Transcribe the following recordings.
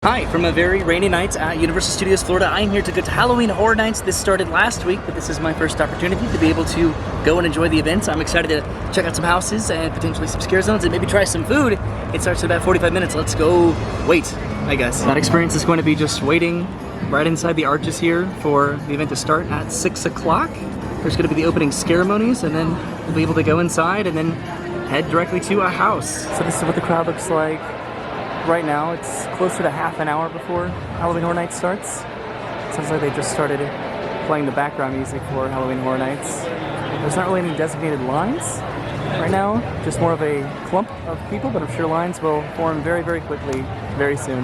Hi, from a very rainy night at Universal Studios Florida. I am here to go to Halloween Horror Nights. This started last week, but this is my first opportunity to be able to go and enjoy the event. I'm excited to check out some houses and potentially some scare zones and maybe try some food. It starts in about 45 minutes. Let's go wait, I guess. That experience is going to be just waiting right inside the arches here for the event to start at 6 o'clock. There's going to be the opening ceremonies, and then we'll be able to go inside and then head directly to a house. So this is what the crowd looks like. Right now, it's closer to half an hour before Halloween Horror Nights starts. Sounds like they just started playing the background music for Halloween Horror Nights. There's not really any designated lines right now, just more of a clump of people, but I'm sure lines will form very, very quickly, very soon.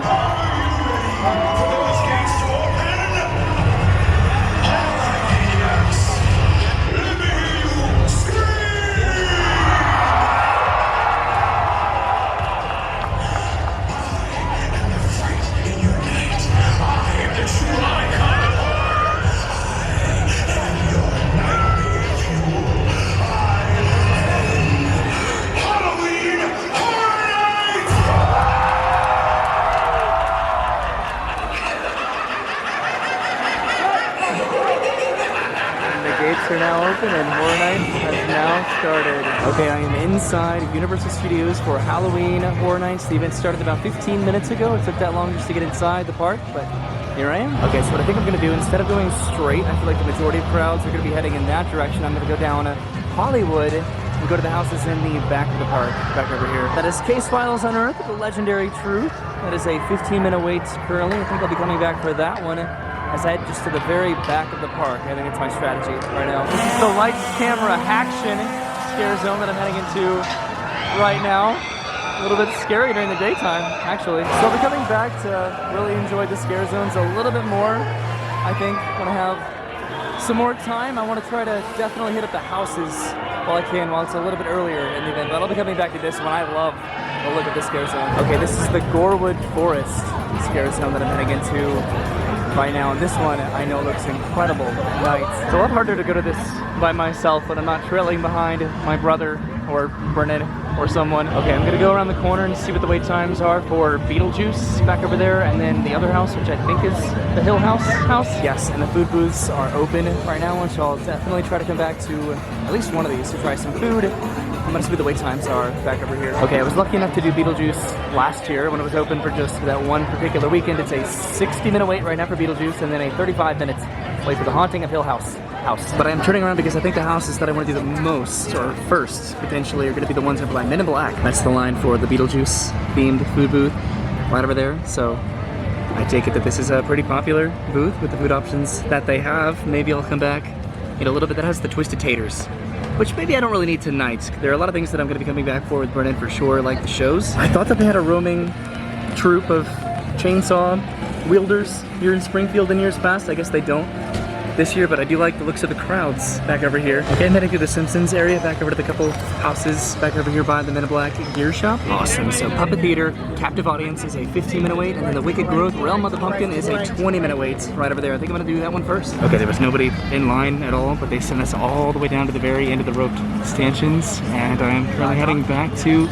Are now open and Horror Nights has now started. Okay, I am inside Universal Studios for Halloween Horror Nights. The event started about 15 minutes ago. It took that long just to get inside the park, but here I am. Okay, so what I think I'm going to do, instead of going straight, I feel like the majority of crowds are going to be heading in that direction. I'm going to go down Hollywood and go to the houses in the back of the park, back over here. That is Case Files Unearthed, the legendary truth. That is a 15-minute wait currently. I think I'll be coming back for that one as I head just to the very back of the park. I think it's my strategy right now. This is the lights, camera, action scare zone that I'm heading into right now. A little bit scary during the daytime, actually. So I'll be coming back to really enjoy the scare zones a little bit more. I think when I have some more time, I want to try to definitely hit up the houses while I can, while it's a little bit earlier in the event. But I'll be coming back to this one. I love a look at this scare zone. Okay, this is the Gorewood Forest scare zone that I'm heading into right now, and this one I know looks incredible at night. It's a lot harder to go to this by myself when I'm not trailing behind my brother or Brennan or someone. Okay, I'm gonna go around the corner and see what the wait times are for Beetlejuice back over there, and then the other house, which I think is the Hill House. Yes, and the food booths are open right now, which I'll definitely try to come back to at least one of these to try some food. I'm gonna see what the wait times are back over here. Okay, I was lucky enough to do Beetlejuice last year when it was open for just that one particular weekend. It's a 60-minute wait right now for Beetlejuice, and then a 35 minutes wait for the Haunting of Hill House. But I'm turning around because I think the houses that I want to do the most, or first, potentially, are going to be the ones that are Men in Black. That's the line for the Beetlejuice themed food booth right over there. So I take it that this is a pretty popular booth with the food options that they have. Maybe I'll come back in a little bit. That has the Twisted Taters, which maybe I don't really need tonight. There are a lot of things that I'm going to be coming back for with Brennan for sure, like the shows. I thought that they had a roaming troupe of chainsaw wielders here in Springfield in years past. I guess they don't this year, but I do like the looks of the crowds back over here. Okay, I'm heading to the Simpsons area, back over to the couple houses back over here by the Men in Black gear shop. Awesome. So Puppet Theater, Captive Audience is a 15-minute wait, and then the Wicked Growth, Realm of the Pumpkin is a 20-minute wait right over there. I think I'm gonna do that one first. Okay, there was nobody in line at all, but they sent us all the way down to the very end of the roped stanchions, and I'm currently heading back to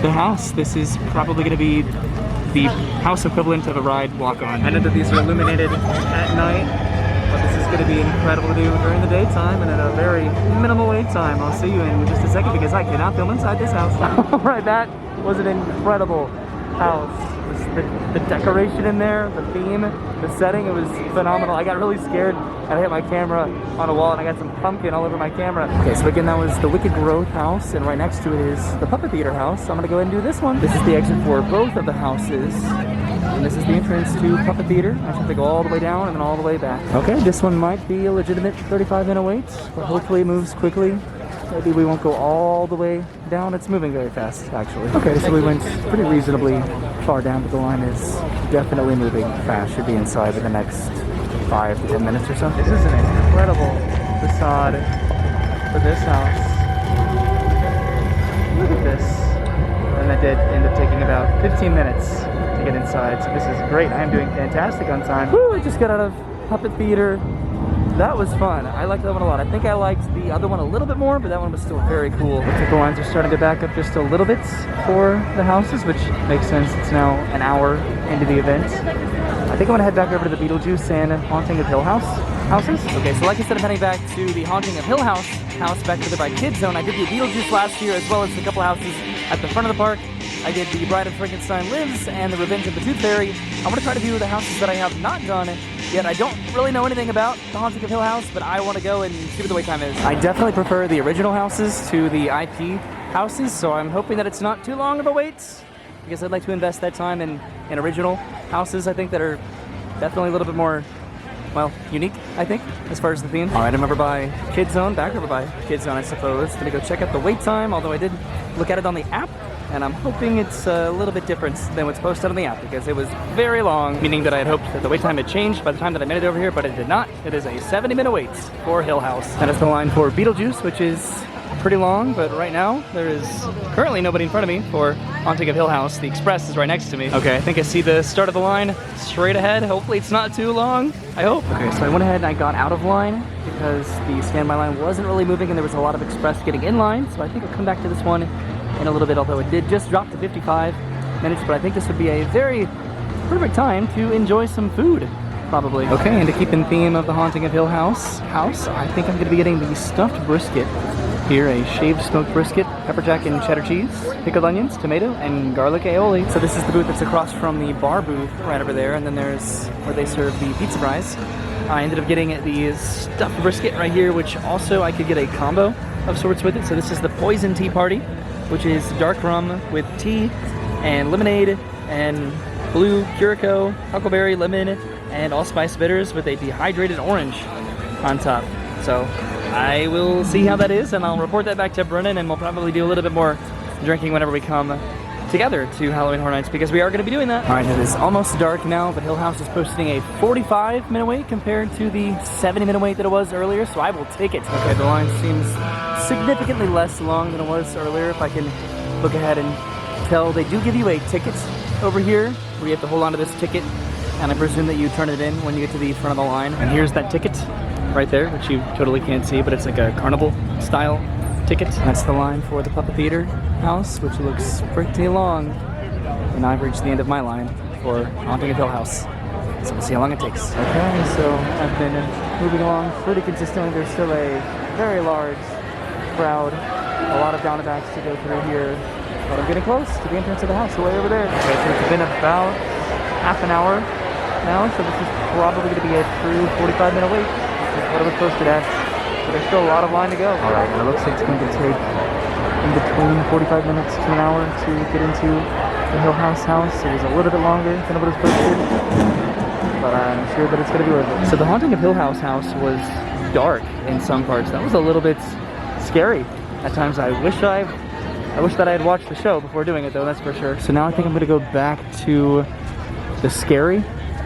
the house. This is probably gonna be the house equivalent of a ride walk-on. I know that these are illuminated at night, but this is going to be incredible to do during the daytime and at a very minimal wait time. I'll see you in just a second because I cannot film inside this house. Alright, that was an incredible house. The decoration in there, the theme, the setting, it was phenomenal. I got really scared and I hit my camera on a wall and I got some pumpkin all over my camera. Okay, so again, that was the Wicked Growth house, and right next to it is the Puppet Theater house. So I'm going to go ahead and do this one. This is the exit for both of the houses. And this is the entrance to Puppet Theater. I have to go all the way down and then all the way back. Okay, this one might be a legitimate 35-minute wait, but hopefully it moves quickly. Maybe we won't go all the way down. It's moving very fast, actually. Okay, so we went pretty reasonably far down, but the line is definitely moving fast. Should be inside in the next 5 to 10 minutes or so. This is an incredible facade for this house. Look at this. And that did end up taking about 15 minutes to get inside, so this is great. I am doing fantastic on time. Woo, I just got out of Puppet Theater. that was fun. I liked that one a lot. I think I liked the other one a little bit more, but that one was still very cool. Looks like the lines are starting to back up just a little bit for the houses, which makes sense. It's now an hour into the event. I think I'm gonna head back over to the Beetlejuice and Haunting of Hill House houses. Okay, so like I said, I'm heading back to the Haunting of Hill House back over there by Kids Zone. I did the Beetlejuice last year, as well as a couple houses at the front of the park. I did the Bride of Frankenstein Lives and the Revenge of the Tooth Fairy. I want to try to do the houses that I have not done yet. I don't really know anything about the Haunting of Hill House, but I want to go and see what the wait time is. I definitely prefer the original houses to the IP houses, so I'm hoping that it's not too long of a wait, because I'd like to invest that time in original houses, I think, that are definitely a little bit more, well, unique, I think, as far as the theme. All right, I'm over by Kids Zone, back over by Kids Zone, I suppose. Gonna go check out the wait time, although I did look at it on the app, and I'm hoping it's a little bit different than what's posted on the app, because it was very long, meaning that I had hoped that the wait time had changed by the time that I made it over here, but it did not. It is a 70-minute wait for Hill House. And it's the line for Beetlejuice, which is pretty long, but right now there is currently nobody in front of me for Haunting of Hill House. The Express is right next to me. Okay, I think I see the start of the line straight ahead. Hopefully it's not too long, I hope. Okay, so I went ahead and I got out of line because the standby line wasn't really moving and there was a lot of Express getting in line, so I think I'll come back to this one in a little bit, although it did just drop to 55 minutes, but I think this would be a very perfect time to enjoy some food, probably. Okay, and to keep in theme of the Haunting of Hill House, I think I'm gonna be getting the stuffed brisket here, a shaved smoked brisket, pepper jack and cheddar cheese, pickled onions, tomato, and garlic aioli. So this is the booth that's across from the bar booth right over there, and then there's where they serve the pizza fries. I ended up getting the stuffed brisket right here, which also I could get a combo of sorts with it. So this is the Poison Tea Party, which is dark rum with tea and lemonade and blue curacao, huckleberry, lemon, and allspice bitters with a dehydrated orange on top. So I will see how that is, and I'll report that back to Brennan, and we'll probably do a little bit more drinking whenever we come together to Halloween Horror Nights, because we are going to be doing that. All right, it is almost dark now, but Hill House is posting a 45-minute wait compared to the 70-minute wait that it was earlier, so I will take it. Okay, the line seems significantly less long than it was earlier. If I can look ahead and tell, they do give you a ticket over here where you have to hold on to this ticket, and I presume that you turn it in when you get to the front of the line. And here's that ticket right there, which you totally can't see, but it's like a carnival style ticket. That's the line for the Puppet Theater house, which looks pretty long. And I've reached the end of my line for Haunting of Hill House. So we'll see how long it takes. Okay, so I've been moving along pretty consistently. There's still a very large crowd, a lot of down and backs to go through here. But I'm getting close to the entrance of the house, way over there. Okay, so it's been about half an hour now, so this is probably going to be a true 45-minute wait. That's what it was posted at. But there's still a lot of line to go. Alright, and it looks like it's going to take in between 45 minutes to an hour to get into the Hill House house. It was a little bit longer than what was posted, but I'm sure that it's going to be worth it. So the Haunting of Hill House was dark in some parts. That was a little bit scary at times. I wish that I had watched the show before doing it, though, that's for sure. So now I think I'm going to go back to the Scary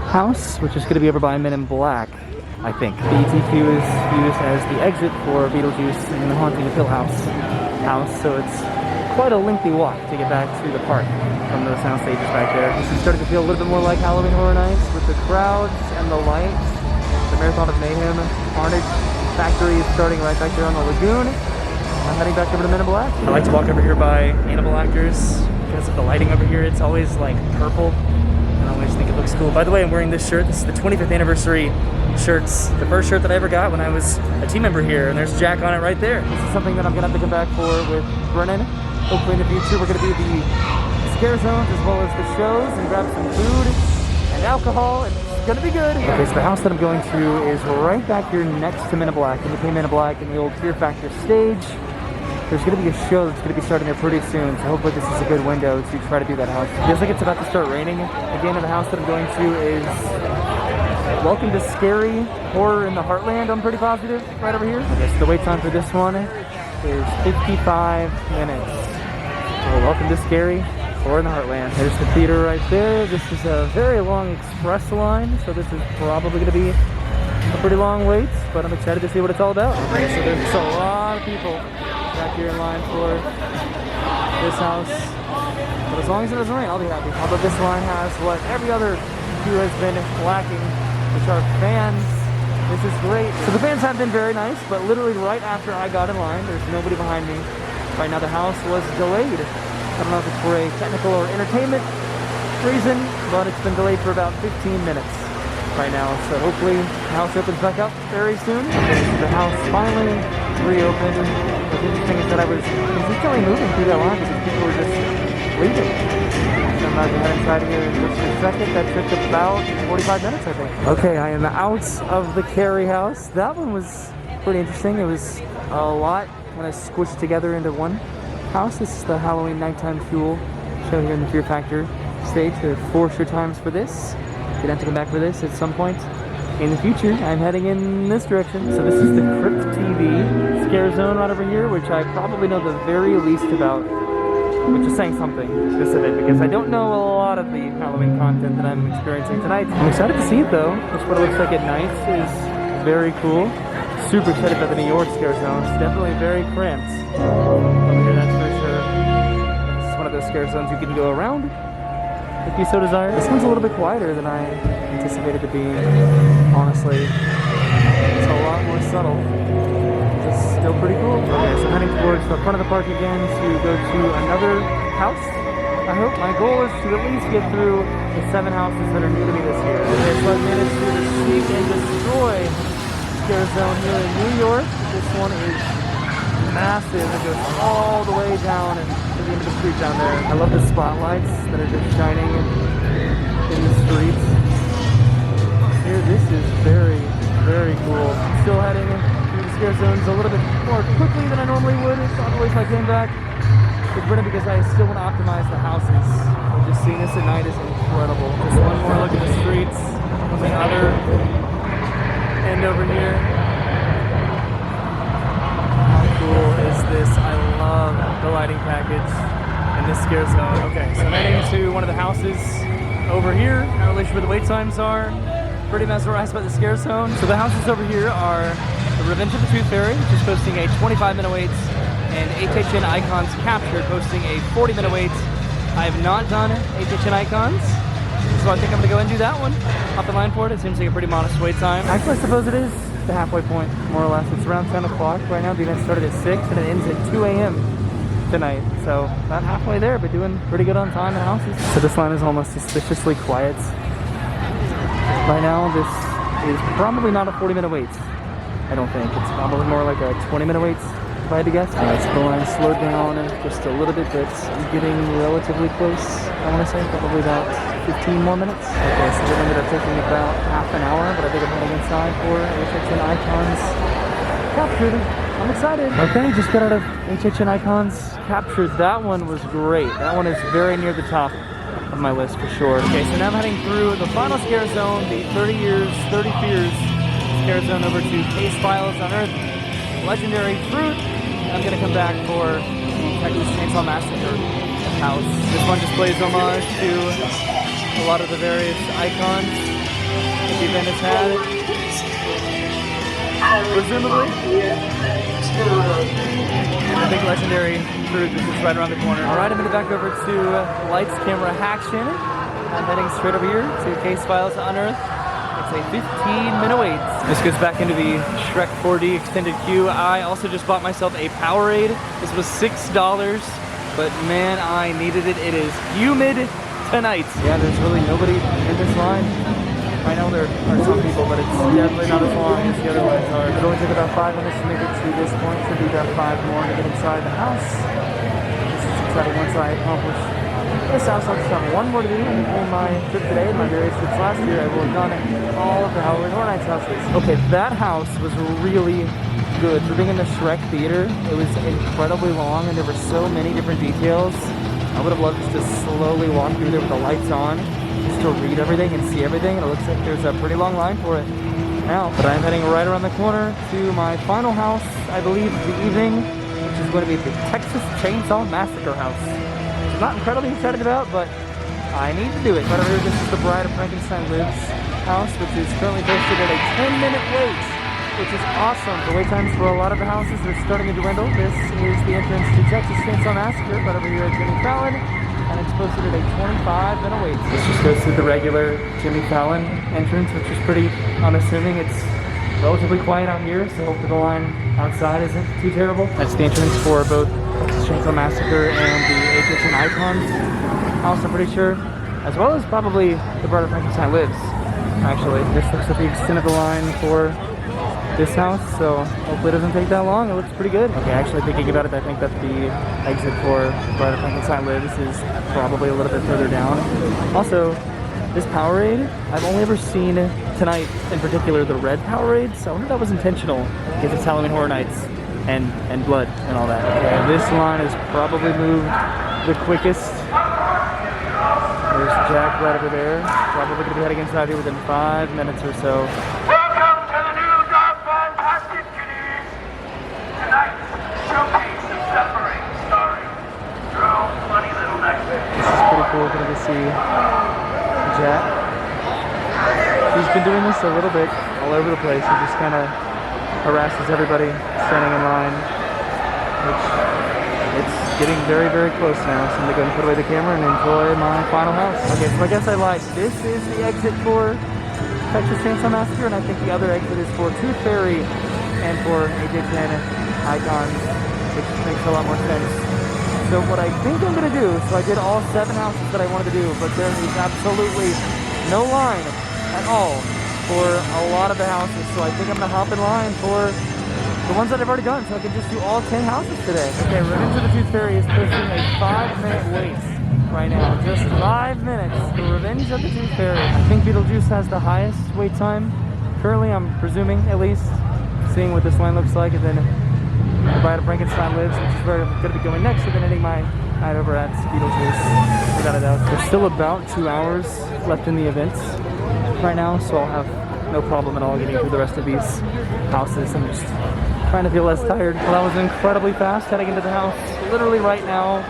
House, which is going to be over by Men in Black, I think. BET is used as the exit for Beetlejuice in the Haunting of Hill House, so it's quite a lengthy walk to get back to the park from the sound stages back there. This is starting to feel a little bit more like Halloween Horror Nights with the crowds and the lights. The Marathon of Mayhem Carnage Factory is starting right back there on the lagoon. I'm heading back over to Men in Black. I like to walk over here by Animal Actors because of the lighting over here. It's always like purple. I always think it looks cool. By the way, I'm wearing this shirt. This is the 25th anniversary shirts. The first shirt that I ever got when I was a team member here, and there's Jack on it right there. This is something that I'm gonna have to come back for with Brennan. Hopefully in the future we're gonna do the scare zones as well as the shows and grab some food and alcohol, and it's gonna be good. Okay, so the house that I'm going to is right back here next to Men in Black, in between Men in Black and the old Fear Factor stage. There's going to be a show that's going to be starting there pretty soon, so hopefully this is a good window to try to do that house. Feels like it's about to start raining again, and the house that I'm going to is Welcome to Scary Horror in the Heartland, I'm pretty positive, right over here. Okay, so the wait time for this one is 55 minutes. So welcome to Scary Horror in the Heartland. There's the theater right there. This is a very long express line, so this is probably going to be a pretty long wait, but I'm excited to see what it's all about. Okay, so there's a lot of people back here in line for this house, but as long as it doesn't rain, I'll be happy. Although this line has what every other queue has been lacking, which are fans This is great. So the fans have been very nice, but literally right after I got in line, there's nobody behind me. Right now the house was delayed. I don't know if it's for a technical or entertainment reason, but it's been delayed for about 15 minutes right now. So hopefully the house opens back up very soon. Okay, so the house finally reopened. What's interesting is that I was consistently moving through that line because people were just leaving. So I'm about to head inside here in just a second. That took about 45 minutes, I think. Okay, I am out of the Carey house. That one was pretty interesting. It was a lot when I squished together into one house. This is the Halloween nighttime fuel show here in the Fear Factor stage. There are 4 show times for this. Gonna have to come back for this at some point in the future. I'm heading in this direction. So this is the Crypt TV scare zone right over here, which I probably know the very least about, which is saying something specific because I don't know a lot of the Halloween content that I'm experiencing tonight. I'm excited to see it though. Just what it looks like at night is very cool. Super excited about the New York scare zone. It's definitely very cramped over here, that's for sure. This is one of those scare zones you can go around if you so desire. This one's a little bit quieter than I anticipated to be, honestly. It's a lot more subtle. It's still pretty cool. Okay, so heading towards the front of the park again to go to another house. I hope my goal is to at least get through the 7 houses that are new to me this year. Okay, so I've managed to sneak and destroy scare zone here in New York. This one is massive. It goes all the way down and to the end of the street down there. I love the spotlights that are just shining in the streets. Here, this is very, very cool. Still heading through the scare zones a little bit more quickly than I normally would. Probably if I came back with Britain because I still want to optimize the houses. But just seeing this at night is incredible. Just one more look at the streets on the other end over here. How cool is this? I love the lighting package in this scare zone. Okay, so I'm heading to one of the houses over here. Not really sure where the wait times are. Pretty mesmerized by the scare zone. So the houses over here are the Revenge of the Tooth Fairy, which is posting a 25-minute wait, and HHN Icons Captured posting a 40-minute wait. I have not done HHN Icons, so I think I'm gonna go and do that one. Off the line for it. It seems like a pretty modest wait time. Actually, I suppose it is the halfway point, more or less. It's around 10 o'clock right now. The event started at 6 and it ends at 2 a.m. tonight. So about halfway there, but doing pretty good on time in houses. So this line is almost suspiciously quiet. Right now, this is probably not a 40-minute wait. I don't think. It's probably more like a 20-minute wait, if I had to guess. Alright, so the line slowed down just a little bit, but I'm getting relatively close. I want to say probably about 15 more minutes. Okay, so it ended up taking about half an hour, but I think I'm heading inside for HHN Icons Captured. I'm excited. Okay, just got out of HHN Icons Captured. That one was great. That one is very near the top of my list for sure. Okay, so now I'm heading through the final scare zone, the 30 Years, 30 Fears scare zone over to Case Files Unearthed Legendary Fruit. I'm gonna come back for the Texas Chainsaw Massacre house. This one just plays homage to a lot of the various icons that the event has had. Presumably. And the big legendary fruit is just right around the corner. Alright, I'm gonna back over to Lights, Camera, Action. I'm heading straight over here to Case Files Unearthed. It's a 15-minute wait. This goes back into the Shrek 4D extended queue. I also just bought myself a Powerade. This was $6, but man, I needed it. It is humid tonight. Yeah, there's really nobody in this line. I know there are some people, but it's definitely not as long as the other lines are. It only took about 5 minutes to make it to this point. Should be about 5 more to get inside the house. This is exciting. Once I accomplish this house, I'll just have one more to do in my trip today and my various trips last year. I will have done all of the Halloween Horror Nights houses. Okay, that house was really good. For being in the Shrek theater, it was incredibly long and there were so many different details. I would have loved just to slowly walk through there with the lights on, just to read everything and see everything, and it looks like there's a pretty long line for it now. But I'm heading right around the corner to my final house, I believe, of the evening, which is going to be the Texas Chainsaw Massacre house. I'm not incredibly excited about, but I need to do it. Right over here, this is the Bride of Frankenstein Lives house, which is currently posted at a 10-minute wait, which is awesome. The wait times for a lot of the houses are starting to dwindle. This is the entrance to Texas Chainsaw Massacre, right over here at Jimmy Fallon, and it's posted at a 25-minute wait. This just goes through the regular Jimmy Fallon entrance, which is pretty unassuming. It's relatively quiet out here, so hopefully the line outside isn't too terrible. That's the entrance for both Texas Chainsaw Massacre and the HHN Icons house, I'm pretty sure, as well as probably the Bride of Frankenstein Lives. Actually, this looks like the extent of the line for this house, so hopefully it doesn't take that long. It looks pretty good. Okay, actually thinking about it, I think that the exit for Bride of Frankenstein Lives is probably a little bit further down. Also, this Powerade, I've only ever seen tonight in particular the red Powerade, so I wonder if that was intentional because it's Halloween Horror Nights and blood and all that. Okay, this line is probably moved the quickest. There's Jack right over there. Probably going to be heading inside here within 5 minutes or so. Welcome to the new Dark Fantastic Kitties! Tonight's showcase of suffering, starring your own funny little nightmare. This is pretty cool getting to see Jack. She's been doing this a little bit all over the place. She just kind of harasses everybody standing in line, which it's getting very, very close now. So I'm going to go and put away the camera and enjoy my final house. Okay, so I guess I lied. This is the exit for Texas Chainsaw Massacre, and I think the other exit is for Tooth Fairy and for HHN Icons, which makes a lot more sense. So what I think I'm going to do, so I did all 7 houses that I wanted to do, but there is absolutely no line at all for a lot of the houses. So I think I'm going to hop in line for the ones that I've already done, so I can just do all 10 houses today. Okay, Revenge of the Tooth Fairy is pushing a 5-minute wait right now. Just 5 minutes for Revenge of the Tooth Fairy. I think Beetlejuice has the highest wait time. Currently, I'm presuming, at least, seeing what this line looks like, and then the Bride of Frankenstein Lives, which is where I'm going to be going next, and then ending my night over at Beetlejuice, without a doubt. There's still about 2 hours left in the event right now, so I'll have no problem at all getting through the rest of these houses and just trying to feel less tired. Well, that was incredibly fast heading into the house. Literally right now,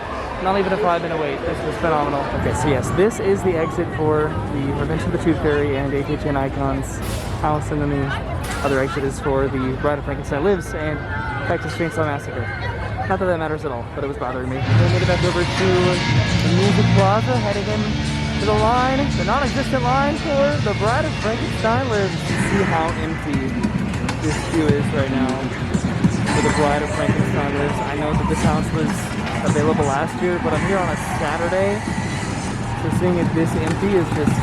not even a 5-minute wait. This was phenomenal. Okay, so yes, this is the exit for the Revenge of the Tooth Fairy and HHN Icons house, and then the other exit is for the Bride of Frankenstein Lives and Texas Chainsaw Massacre. Not that that matters at all, but it was bothering me. Then made it back over to the Music Plaza, heading in to the line, the non-existent line for the Bride of Frankenstein Lives. See how empty this queue is right now for the Bride of Frankenstein Lives. I know that this house was available last year, but I'm here on a Saturday, so seeing it this empty is just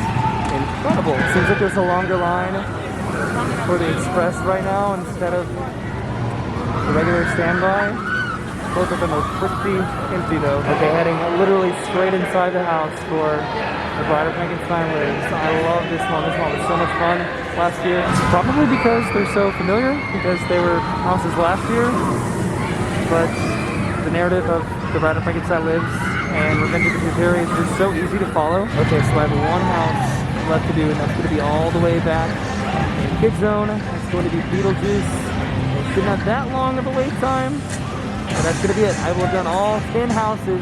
incredible. It seems like there's a longer line for the Express right now instead of the regular standby. Both of them are pretty empty though. Okay, heading literally straight inside the house for the Bride of Frankenstein Lives. I love this one. This one was so much fun last year. Probably because they're so familiar, because they were houses last year. But the narrative of the Bride of Frankenstein Lives and Revenge of the Tooth Fairy is just so easy to follow. Okay, so I have one house left to do, and that's going to be all the way back in Kid Zone. It's going to be Beetlejuice. It shouldn't have that long of a wait time. But that's going to be it. I will have done all 10 houses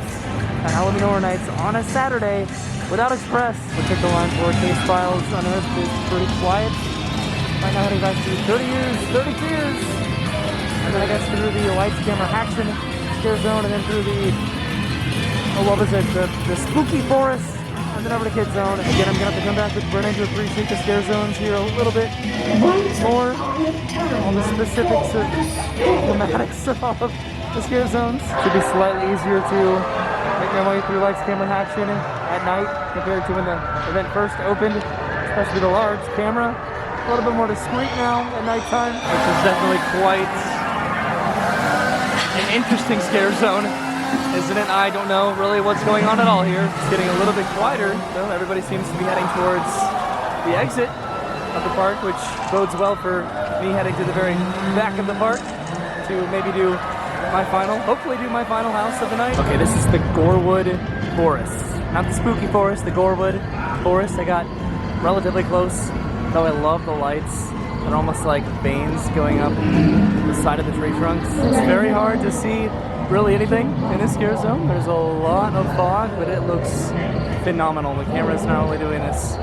at Halloween Horror Nights on a Saturday without Express. We'll check the line for Case Files Unearthed is pretty quiet. Right now heading back to 30 years, 32 years. And then I guess through the Lights, Camera, Action Scare Zone, and then through the, what was it, the Spooky Forest, and then over to Kid Zone. Again, I'm going to have to come back with Brennan to appreciate the scare zones here a little bit more on the specifics of thematics of the scare zones. Should be slightly easier to make my way through Lights, Camera, Action at night compared to when the event first opened, especially the large camera. A little bit more discreet now at nighttime, which is definitely quite an interesting scare zone, isn't it? I don't know really what's going on at all here. It's getting a little bit quieter, though. Everybody seems to be heading towards the exit of the park, which bodes well for me heading to the very back of the park to maybe do hopefully do my final house of the night. Okay, this is the Gorewood Forest. Not the spooky forest, the Gorewood Forest. I got relatively close, though I love the lights. They're almost like veins going up the side of the tree trunks. It's very hard to see really anything in this scare zone. There's a lot of fog, but it looks phenomenal. The camera's not only doing this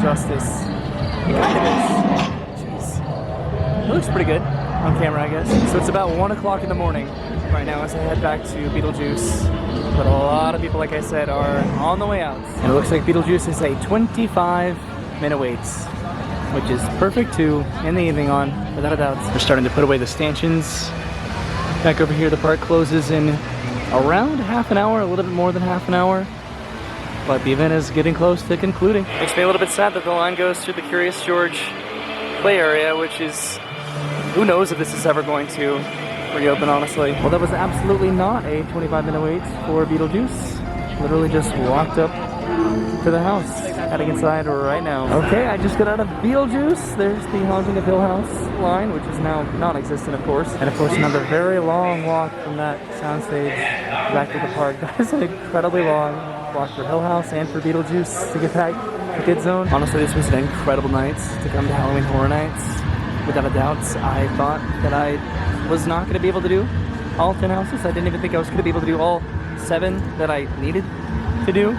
justice, it kind of is. Jeez. It looks pretty good on camera, I guess. So it's about 1 o'clock in the morning right now as I head back to Beetlejuice. But a lot of people, like I said, are on the way out. And it looks like Beetlejuice is a 25-minute wait. which is perfect to end the evening on, without a doubt. We're starting to put away the stanchions. Back over here, the park closes in around half an hour, a little bit more than half an hour. But the event is getting close to concluding. Makes me a little bit sad that the line goes through the Curious George play area, which is, who knows if this is ever going to reopen, honestly. Well, that was absolutely not a 25-minute wait for Beetlejuice. Literally just walked up to the house, heading inside right now. Okay, I just got out of Beetlejuice. There's the Haunting of Hill House line, which is now non-existent, of course. And of course, another very long walk from that soundstage back to the park. That is an incredibly long walk for Hill House and for Beetlejuice to get back to Kid Zone. Honestly, this was an incredible night to come to Halloween Horror Nights. Without a doubt, I thought that I was not going to be able to do all 10 houses. I didn't even think I was going to be able to do all 7 that I needed to do,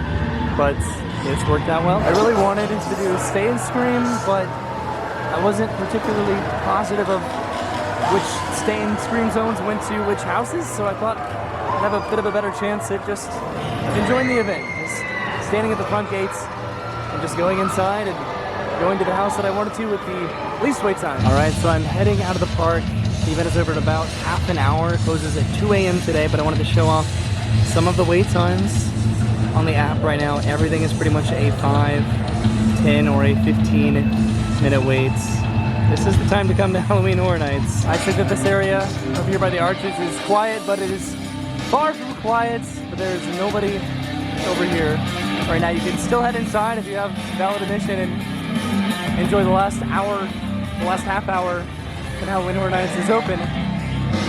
but it's worked out well. I really wanted to do Stay and Scream, but I wasn't particularly positive of which Stay and Scream zones went to which houses, so I thought I'd have a bit of a better chance at just enjoying the event, just standing at the front gates and just going inside and going to the house that I wanted to with the least wait time. All right, so I'm heading out of the park. The event is over in about half an hour. It closes at 2 a.m. today, but I wanted to show off some of the wait times on the app right now. Everything is pretty much a 5, 10, or a 15-minute wait. This is the time to come to Halloween Horror Nights. I think that this area over here by the arches is quiet, but it is far from quiet. But there's nobody over here right now. You can still head inside if you have valid admission and enjoy the last hour, the last half hour when Halloween Horror Nights is open.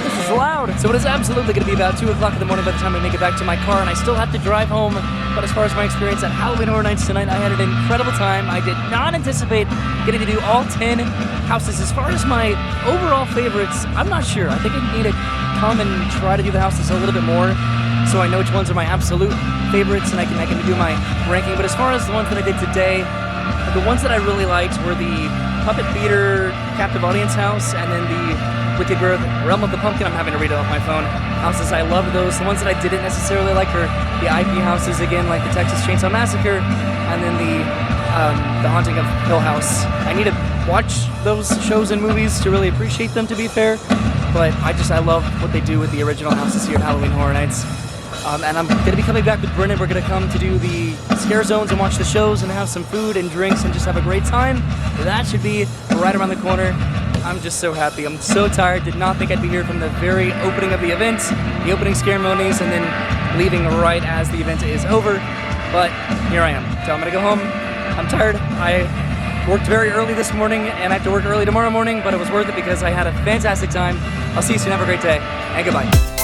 This is loud. So it is absolutely going to be about 2 o'clock in the morning by the time I make it back to my car, and I still have to drive home. But as far as my experience at Halloween Horror Nights tonight, I had an incredible time. I did not anticipate getting to do all 10 houses. As far as my overall favorites, I'm not sure. I think I need to come and try to do the houses a little bit more, so I know which ones are my absolute favorites, and I can do my ranking. But as far as the ones that I did today, the ones that I really liked were the Puppet Theater Captive Audience House, and then the Wicked Grove Realm of the Pumpkin. I'm having to read it off my phone. Houses, I loved those. The ones that I didn't necessarily like are the IP houses, again, like the Texas Chainsaw Massacre, and then the Haunting of Hill House. I need to watch those shows and movies to really appreciate them, to be fair, but I love what they do with the original houses here at Halloween Horror Nights. And I'm going to be coming back with Brennan. We're going to come to do the scare zones and watch the shows and have some food and drinks and just have a great time. That should be right around the corner. I'm just so happy. I'm so tired. Did not think I'd be here from the very opening of the event, the opening ceremonies, and then leaving right as the event is over. But here I am. So I'm going to go home. I'm tired. I worked very early this morning, and I have to work early tomorrow morning, but it was worth it because I had a fantastic time. I'll see you soon. Have a great day, and goodbye.